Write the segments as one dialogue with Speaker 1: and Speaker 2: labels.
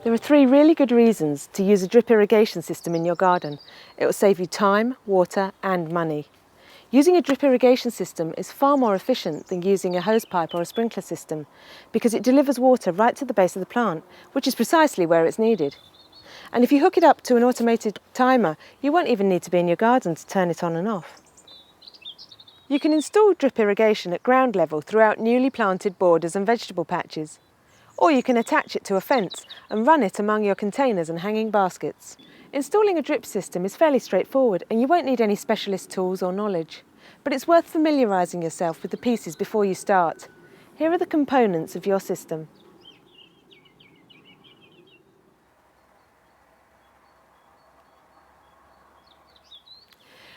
Speaker 1: There are 3 really good reasons to use a drip irrigation system in your garden. It will save you time, water and money. Using a drip irrigation system is far more efficient than using a hose pipe or a sprinkler system because it delivers water right to the base of the plant, which is precisely where it's needed. And if you hook it up to an automated timer, you won't even need to be in your garden to turn it on and off. You can install drip irrigation at ground level throughout newly planted borders and vegetable patches. Or you can attach it to a fence and run it among your containers and hanging baskets. Installing a drip system is fairly straightforward and you won't need any specialist tools or knowledge. But it's worth familiarising yourself with the pieces before you start. Here are the components of your system.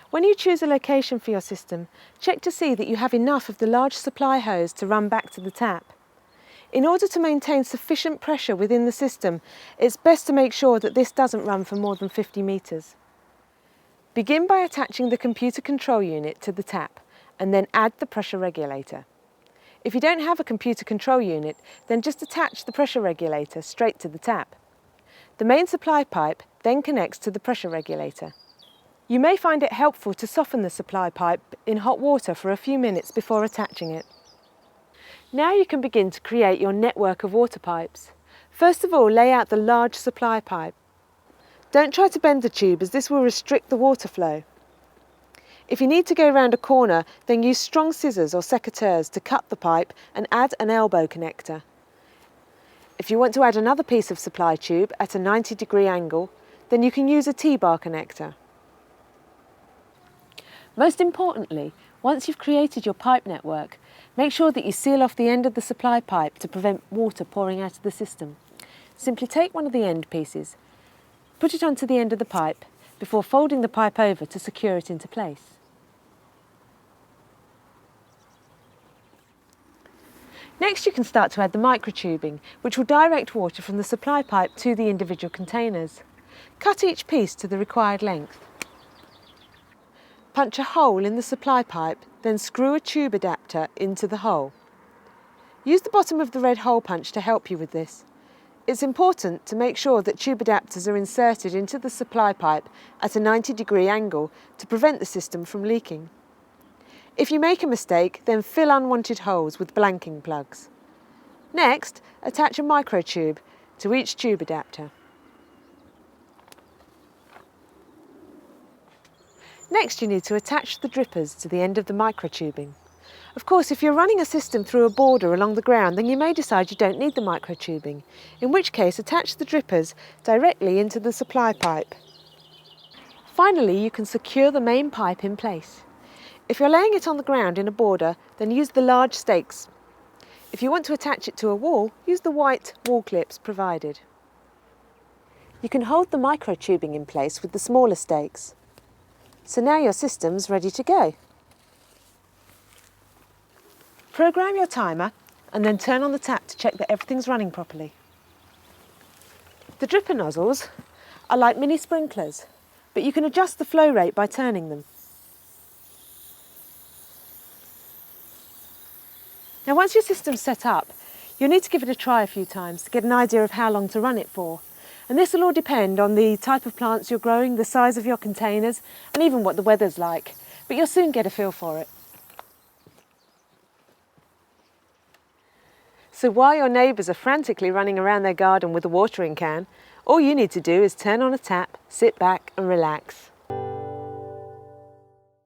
Speaker 1: When you choose a location for your system, check to see that you have enough of the large supply hose to run back to the tap. In order to maintain sufficient pressure within the system, it's best to make sure that this doesn't run for more than 50 metres. Begin by attaching the computer control unit to the tap and then add the pressure regulator. If you don't have a computer control unit, then just attach the pressure regulator straight to the tap. The main supply pipe then connects to the pressure regulator. You may find it helpful to soften the supply pipe in hot water for a few minutes before attaching it. Now you can begin to create your network of water pipes. First of all, lay out the large supply pipe. Don't try to bend the tube as this will restrict the water flow. If you need to go around a corner, then use strong scissors or secateurs to cut the pipe and add an elbow connector. If you want to add another piece of supply tube at a 90-degree angle, then you can use a T-bar connector. Most importantly, once you've created your pipe network, make sure that you seal off the end of the supply pipe to prevent water pouring out of the system. Simply take one of the end pieces, put it onto the end of the pipe before folding the pipe over to secure it into place. Next you can start to add the microtubing, which will direct water from the supply pipe to the individual containers. Cut each piece to the required length. Punch a hole in the supply pipe, then screw a tube adapter into the hole. Use the bottom of the red hole punch to help you with this. It's important to make sure that tube adapters are inserted into the supply pipe at a 90-degree angle to prevent the system from leaking. If you make a mistake, then fill unwanted holes with blanking plugs. Next, attach a microtube to each tube adapter. Next you need to attach the drippers to the end of the microtubing. Of course, if you're running a system through a border along the ground, then you may decide you don't need the microtubing, in which case attach the drippers directly into the supply pipe. Finally, you can secure the main pipe in place. If you're laying it on the ground in a border, then use the large stakes. If you want to attach it to a wall, use the white wall clips provided. You can hold the microtubing in place with the smaller stakes. So now your system's ready to go. Program your timer and then turn on the tap to check that everything's running properly. The dripper nozzles are like mini sprinklers, but you can adjust the flow rate by turning them. Now once your system's set up, you'll need to give it a try a few times to get an idea of how long to run it for. And this will all depend on the type of plants you're growing, the size of your containers, and even what the weather's like. But you'll soon get a feel for it. So while your neighbours are frantically running around their garden with a watering can, all you need to do is turn on a tap, sit back and relax.